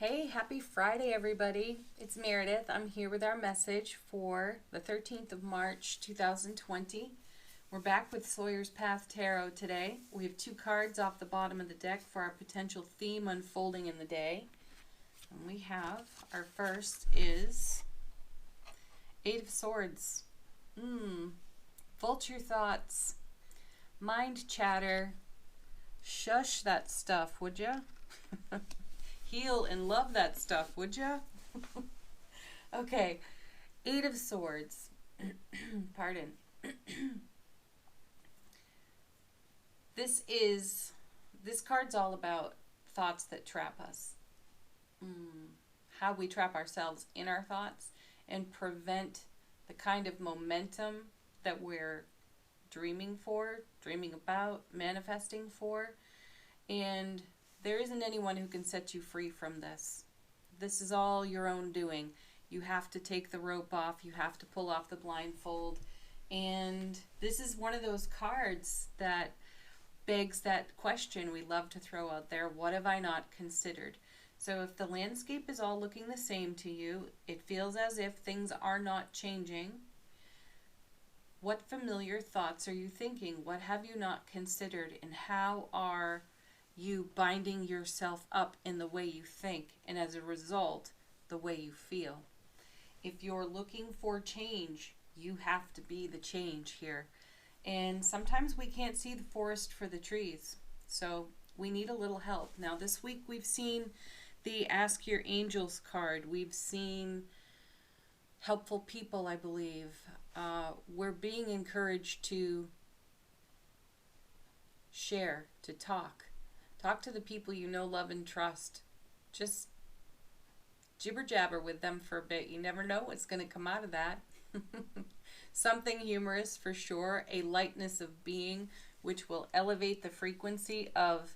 Hey, happy Friday, everybody. It's Meredith. I'm here with our message for the 13th of March, 2020. We're back with Sawyer's Path Tarot today. We have two cards off the bottom of the deck for our potential theme unfolding in the day. And we have, our first is Eight of Swords. Vulture thoughts, mind chatter, shush that stuff, would ya? Heal and love that stuff, would ya? Okay, Eight of Swords. Pardon. This card's all about thoughts that trap us. How we trap ourselves in our thoughts and prevent the kind of momentum that we're dreaming about, manifesting for. And there isn't anyone who can set you free from this. This is all your own doing. You have to take the rope off. You have to pull off the blindfold. And this is one of those cards that begs that question we love to throw out there. What have I not considered? So if the landscape is all looking the same to you, it feels as if things are not changing. What familiar thoughts are you thinking? What have you not considered? And how are you binding yourself up in the way you think, and as a result, the way you feel? If you're looking for change, you have to be the change here. And sometimes we can't see the forest for the trees, so we need a little help. Now this week we've seen the Ask Your Angels card. We've seen helpful people, I believe. We're being encouraged to share, to talk. Talk to the people you know, love, and trust. Just jibber jabber with them for a bit. You never know what's going to come out of that. Something humorous for sure. A lightness of being which will elevate the frequency of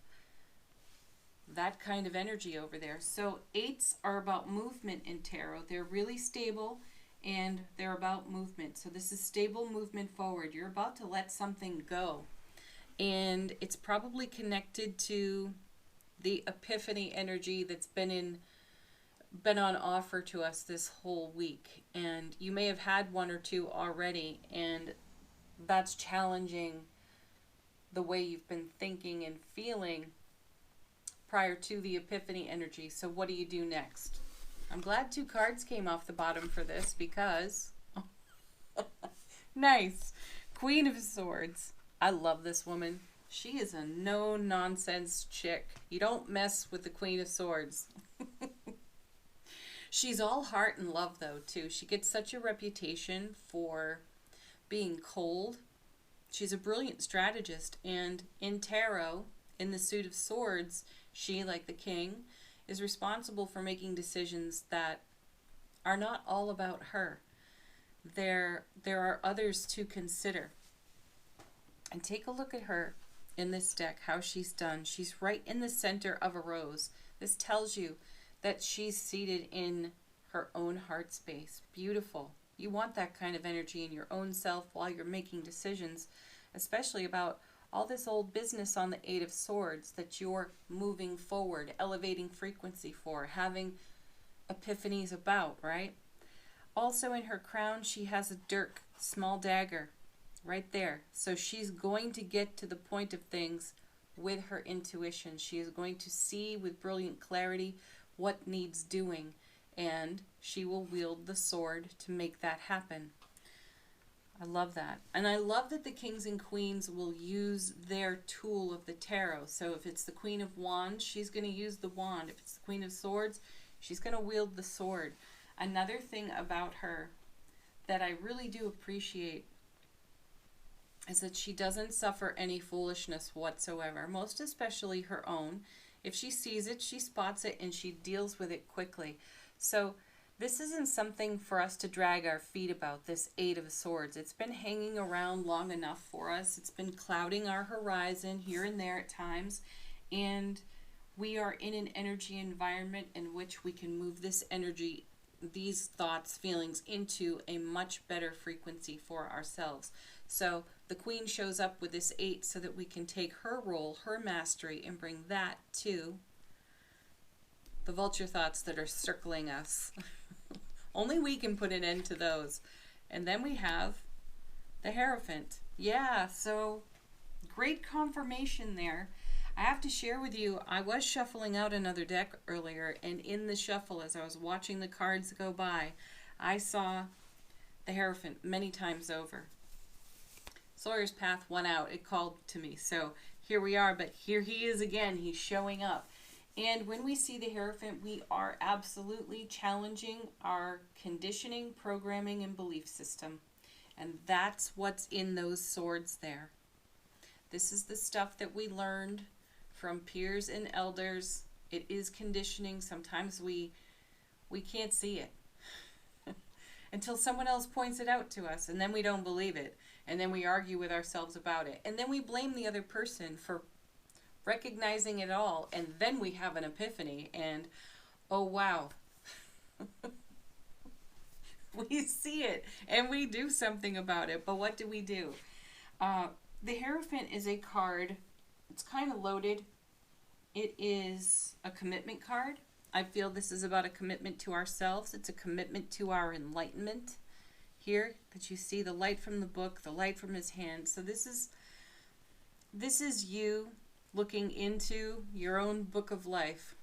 that kind of energy over there. So eights are about movement in tarot. They're really stable and they're about movement. So this is stable movement forward. You're about to let something go. And it's probably connected to the epiphany energy that's been on offer to us this whole week. And you may have had one or two already, and that's challenging the way you've been thinking and feeling prior to the epiphany energy. So what do you do next? I'm glad two cards came off the bottom for this because nice. Queen of Swords. I love this woman. She is a no-nonsense chick. You don't mess with the Queen of Swords. She's all heart and love, though, too. She gets such a reputation for being cold. She's a brilliant strategist. And in tarot, in the suit of swords, she, like the king, is responsible for making decisions that are not all about her. There are others to consider. And take a look at her in this deck, how she's done. She's right in the center of a rose. This tells you that she's seated in her own heart space. Beautiful. You want that kind of energy in your own self while you're making decisions, especially about all this old business on the Eight of Swords that you're moving forward, elevating frequency for, having epiphanies about, right? Also in her crown, she has a dirk, small dagger. Right there. So she's going to get to the point of things with her intuition. She is going to see with brilliant clarity what needs doing, and she will wield the sword to make that happen. I love that. And I love that the kings and queens will use their tool of the tarot. So if it's the Queen of Wands, she's going to use the wand. If it's the Queen of Swords, she's going to wield the sword. Another thing about her that I really do appreciate is that she doesn't suffer any foolishness whatsoever, most especially her own. If she sees it, she spots it, and she deals with it quickly. So this isn't something for us to drag our feet about, this Eight of Swords. It's been hanging around long enough for us. It's been clouding our horizon here and there at times, and we are in an energy environment in which we can move this energy, these thoughts, feelings into a much better frequency for ourselves. So the Queen shows up with this 8 so that we can take her role, her mastery, and bring that to the vulture thoughts that are circling us. Only we can put an end to those. And then we have the Hierophant. Yeah, so great confirmation there. I have to share with you, I was shuffling out another deck earlier, and in the shuffle, as I was watching the cards go by, I saw the Hierophant many times over. Sawyer's Path won out. It called to me. So here we are, but here he is again. He's showing up. And when we see the Hierophant, we are absolutely challenging our conditioning, programming, and belief system. And that's what's in those swords there. This is the stuff that we learned from peers and elders. It is conditioning. Sometimes we can't see it until someone else points it out to us, and then we don't believe it. And then we argue with ourselves about it. And then we blame the other person for recognizing it all. And then we have an epiphany. And, oh, wow. We see it. And we do something about it. But what do we do? The Hierophant is a card. It's kind of loaded. It is a commitment card. I feel this is about a commitment to ourselves. It's a commitment to our enlightenment. Here, that you see the light from the book, the light from his hand. So this is you looking into your own book of life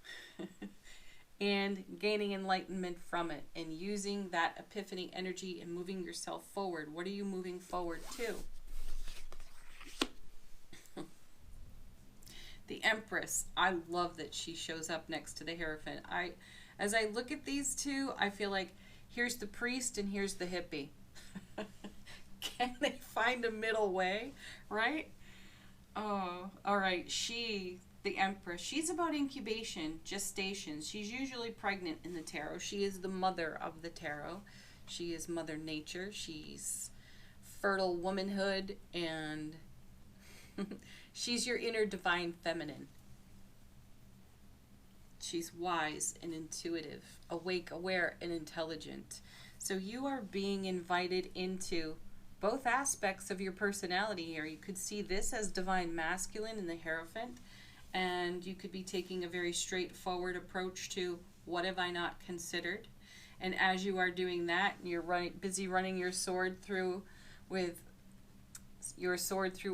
and gaining enlightenment from it and using that epiphany energy and moving yourself forward. What are you moving forward to? The Empress. I love that she shows up next to the Hierophant. As I look at these two, I feel like here's the priest and here's the hippie. Can they find a middle way, right? Oh, all right. The Empress, she's about incubation, gestation. She's usually pregnant in the tarot. She is the mother of the tarot. She is Mother Nature. She's fertile womanhood, and she's your inner divine feminine. She's wise and intuitive, awake, aware, and intelligent. So you are being invited into both aspects of your personality here. You could see this as divine masculine in the Hierophant, and you could be taking a very straightforward approach to what have I not considered. And as you are doing that, you're busy running your sword through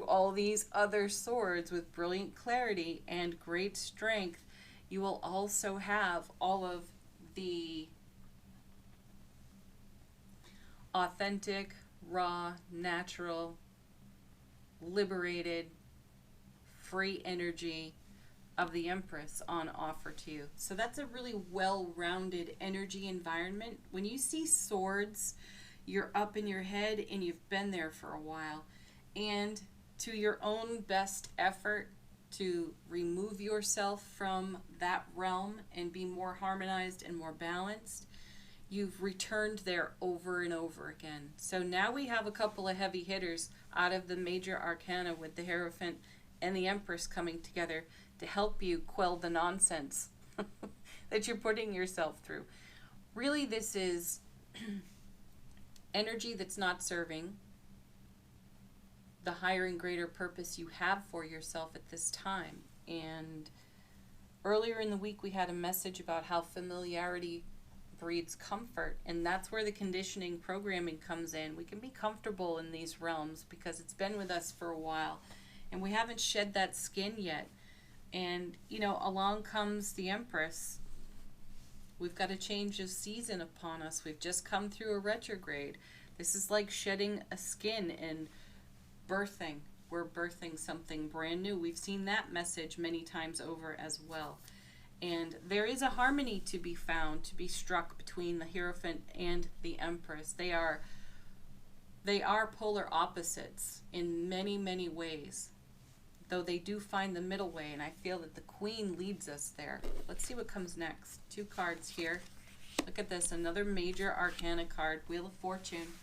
all these other swords with brilliant clarity and great strength. You will also have all of the authentic, raw, natural, liberated, free energy of the Empress on offer to you. So that's a really well-rounded energy environment. When you see swords, you're up in your head and you've been there for a while. And to your own best effort to remove yourself from that realm and be more harmonized and more balanced, you've returned there over and over again. So now we have a couple of heavy hitters out of the major arcana with the Hierophant and the Empress coming together to help you quell the nonsense that you're putting yourself through. Really, this is energy that's not serving the higher and greater purpose you have for yourself at this time. And earlier in the week, we had a message about how familiarity breeds comfort, and that's where the conditioning programming comes in. We can be comfortable in these realms because it's been with us for a while, and we haven't shed that skin yet. And, you know, along comes the Empress. We've got a change of season upon us. We've just come through a retrograde. This is like shedding a skin and birthing. We're birthing something brand new. We've seen that message many times over as well. And there is a harmony to be found, to be struck between the Hierophant and the Empress. They are polar opposites in many, many ways, though they do find the middle way, and I feel that the Queen leads us there. Let's see what comes next. 2 cards here. Look at this, another major arcana card, Wheel of Fortune.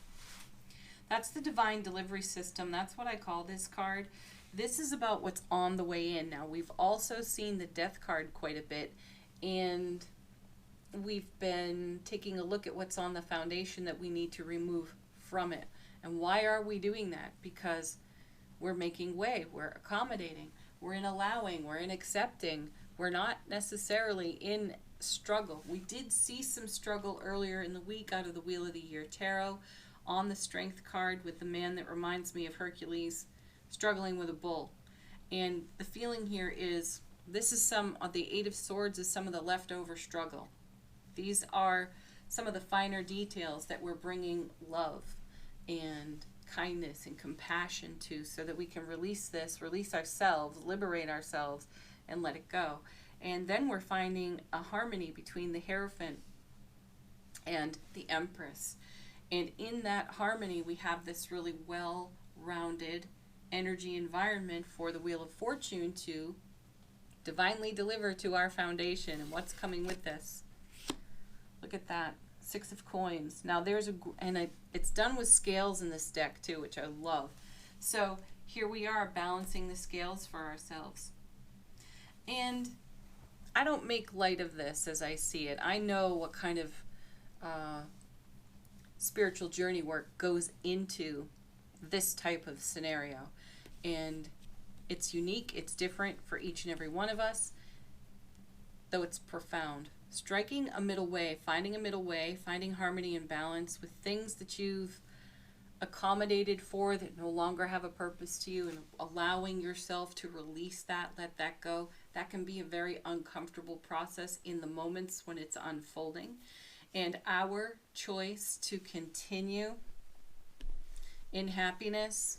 That's the divine delivery system. That's what I call this card. This is about what's on the way in. Now, we've also seen the Death card quite a bit, and we've been taking a look at what's on the foundation that we need to remove from it. And why are we doing that? Because we're making way, we're accommodating, we're in allowing, we're in accepting. We're not necessarily in struggle. We did see some struggle earlier in the week out of the Wheel of the Year Tarot on the Strength card with the man that reminds me of Hercules struggling with a bull. And the feeling here is this is some of the Eight of Swords is some of the leftover struggle. These are some of the finer details that we're bringing love and kindness and compassion to, so that we can release this, release ourselves, liberate ourselves, and let it go. And then we're finding a harmony between the Hierophant and the Empress. And in that harmony, we have this really well-rounded energy environment for the Wheel of Fortune to divinely deliver to our foundation. And what's coming with this? Look at that. Six of Coins. Now there's it's done with scales in this deck too, which I love. So here we are balancing the scales for ourselves. And I don't make light of this as I see it. I know what kind of spiritual journey work goes into this type of scenario. And it's unique, it's different for each and every one of us, though it's profound. Striking a middle way, finding harmony and balance with things that you've accommodated for that no longer have a purpose to you, and allowing yourself to release that, let that go. That can be a very uncomfortable process in the moments when it's unfolding. And our choice to continue in happiness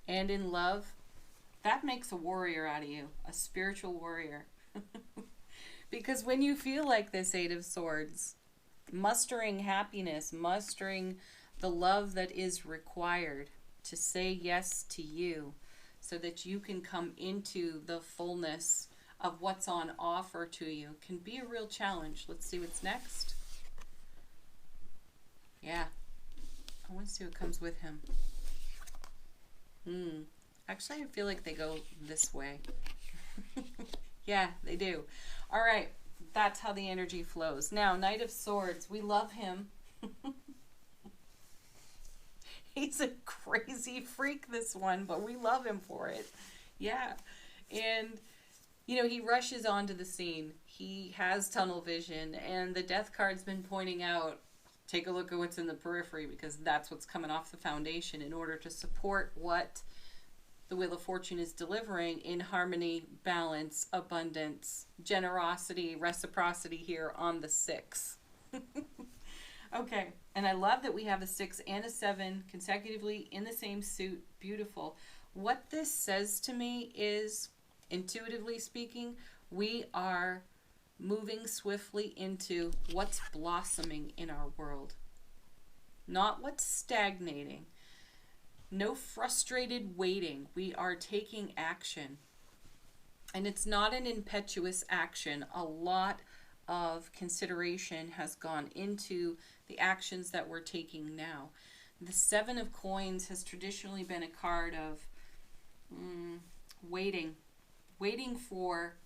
and in love, that makes a warrior out of you, a spiritual warrior. Because when you feel like this Eight of Swords, mustering happiness, mustering the love that is required to say yes to you so that you can come into the fullness of what's on offer to you can be a real challenge. Let's see what's next. Yeah. I want to see what comes with him. Actually, I feel like they go this way. Yeah, they do. All right, that's how the energy flows. Now, Knight of Swords, we love him. He's a crazy freak, this one, but we love him for it. Yeah, and, you know, he rushes onto the scene. He has tunnel vision, and the Death card's been pointing out, take a look at what's in the periphery, because that's what's coming off the foundation in order to support what the Wheel of Fortune is delivering in harmony, balance, abundance, generosity, reciprocity here on the 6. Okay, and I love that we have a 6 and a 7 consecutively in the same suit. Beautiful. What this says to me is, intuitively speaking, we are moving swiftly into what's blossoming in our world, not what's stagnating. No frustrated waiting. We are taking action. And it's not an impetuous action. A lot of consideration has gone into the actions that we're taking now. The Seven of Coins has traditionally been a card of waiting for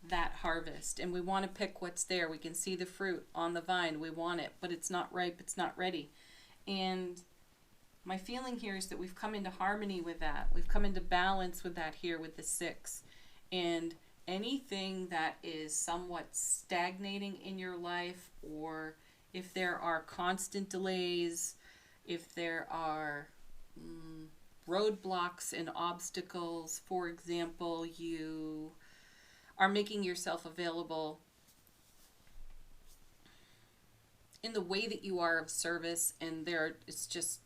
that harvest. And we want to pick what's there. We can see the fruit on the vine. We want it, but it's not ripe. It's not ready. And my feeling here is that we've come into harmony with that. We've come into balance with that here with the 6. And anything that is somewhat stagnating in your life, or if there are constant delays, if there are roadblocks and obstacles, for example, you are making yourself available in the way that you are of service, and it's just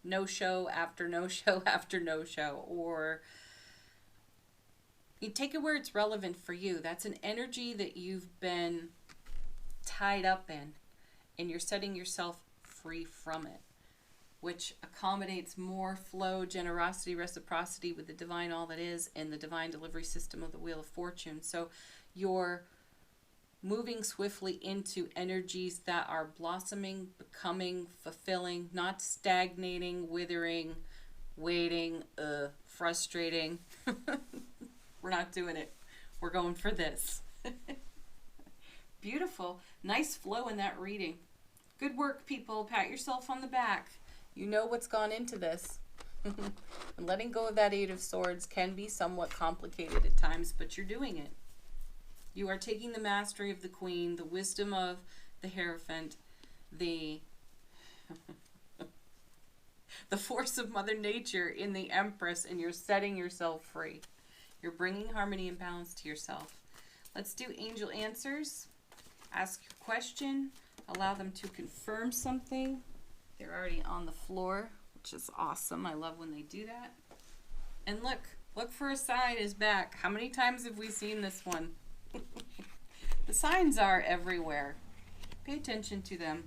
no show after no show after no show, or you take it where it's relevant for you. That's an energy that you've been tied up in, and you're setting yourself free from it, which accommodates more flow, generosity, reciprocity with the divine all that is and the divine delivery system of the Wheel of Fortune. So you're moving swiftly into energies that are blossoming, becoming, fulfilling, not stagnating, withering, waiting, frustrating. We're not doing it. We're going for this. Beautiful. Nice flow in that reading. Good work, people. Pat yourself on the back. You know what's gone into this. And letting go of that Eight of Swords can be somewhat complicated at times, but you're doing it. You are taking the mastery of the Queen, the wisdom of the Hierophant, the the force of Mother Nature in the Empress, and you're setting yourself free. You're bringing harmony and balance to yourself. Let's do angel answers. Ask your question. Allow them to confirm something. They're already on the floor, which is awesome. I love when they do that. And look for a sign is back. How many times have we seen this one? The signs are everywhere. Pay attention to them.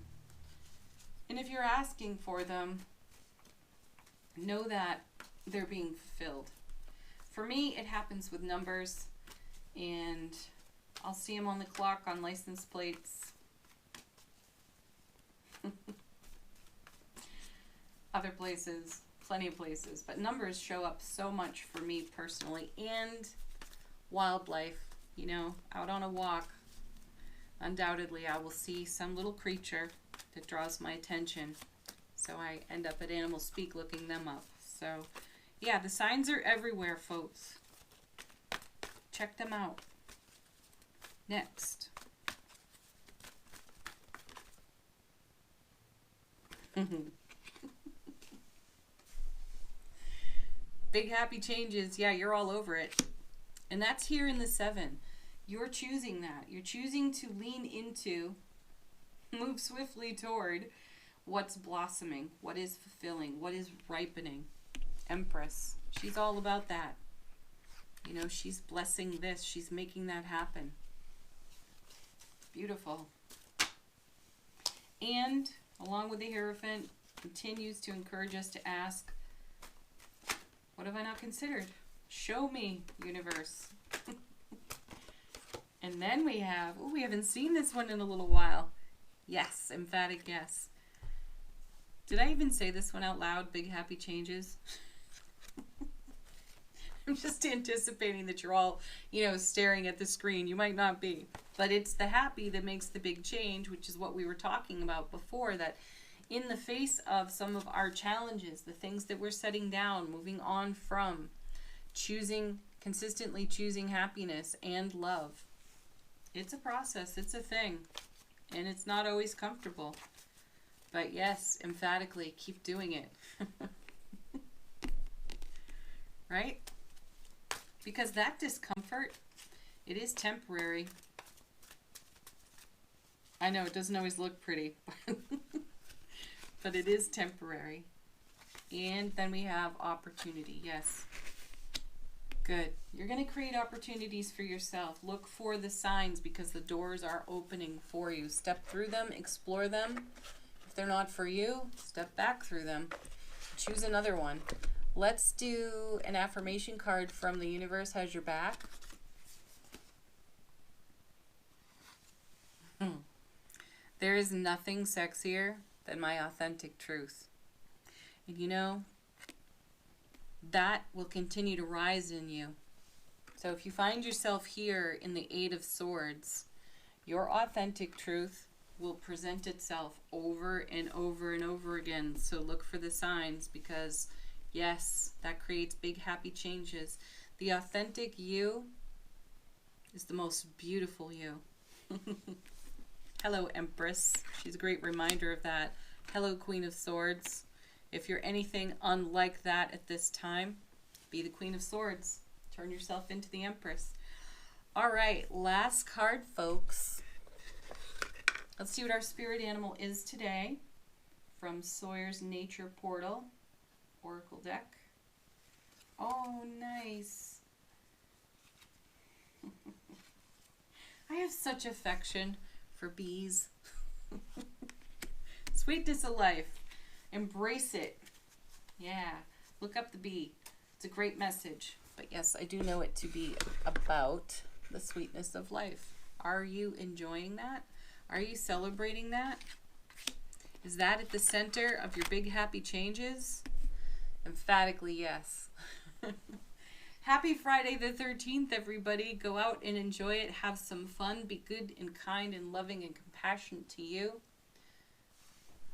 And if you're asking for them, know that they're being fulfilled. For me, it happens with numbers, and I'll see them on the clock, on license plates. Other places, plenty of places, but numbers show up so much for me personally, and wildlife. You know, out on a walk, undoubtedly I will see some little creature that draws my attention, so I end up at Animal Speak looking them up. So yeah, the signs are everywhere, folks. Check them out. Next. Big happy changes. Yeah, you're all over it. And that's here in the 7. You're choosing that. You're choosing to lean into, move swiftly toward what's blossoming, what is fulfilling, what is ripening. Empress. She's all about that. You know, she's blessing this. She's making that happen. Beautiful. And along with the Hierophant, continues to encourage us to ask, what have I not considered? Show me, universe. And then we have, oh, we haven't seen this one in a little while. Yes, emphatic yes. Did I even say this one out loud? Big happy changes. I'm just anticipating that you're all, you know, staring at the screen. You might not be. But it's the happy that makes the big change, which is what we were talking about before, that in the face of some of our challenges, the things that we're setting down, moving on from, consistently choosing happiness and love. It's a process. It's a thing. And it's not always comfortable. But yes, emphatically, keep doing it. Right? Because that discomfort, it is temporary. I know it doesn't always look pretty, but it is temporary. And then we have opportunity. Yes. Good. You're going to create opportunities for yourself. Look for the signs because the doors are opening for you. Step through them, explore them. If they're not for you, step back through them. Choose another one. Let's do an affirmation card from the universe has your back. There is nothing sexier than my authentic truth. And you know, that will continue to rise in you. So if you find yourself here in the 8 of Swords, your authentic truth will present itself over and over and over again. So look for the signs because, yes, that creates big happy changes. The authentic you is the most beautiful you. Hello, Empress. She's a great reminder of that. Hello, Queen of Swords. If you're anything unlike that at this time, be the Queen of Swords. Turn yourself into the Empress. All right, last card, folks. Let's see what our spirit animal is today from Sawyer's Nature Portal Oracle deck. Oh, nice. I have such affection for bees. Sweetness of life. Embrace it. Yeah. Look up the bee. It's a great message. But yes, I do know it to be about the sweetness of life. Are you enjoying that? Are you celebrating that? Is that at the center of your big happy changes? Emphatically yes. Happy Friday the 13th, everybody. Go out and enjoy it. Have some fun. Be good and kind and loving and compassionate to you.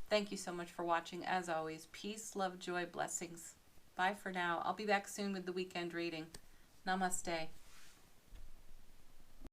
Thank you so much for watching. As always, peace, love, joy, blessings. Bye for now. I'll be back soon with the weekend reading. Namaste.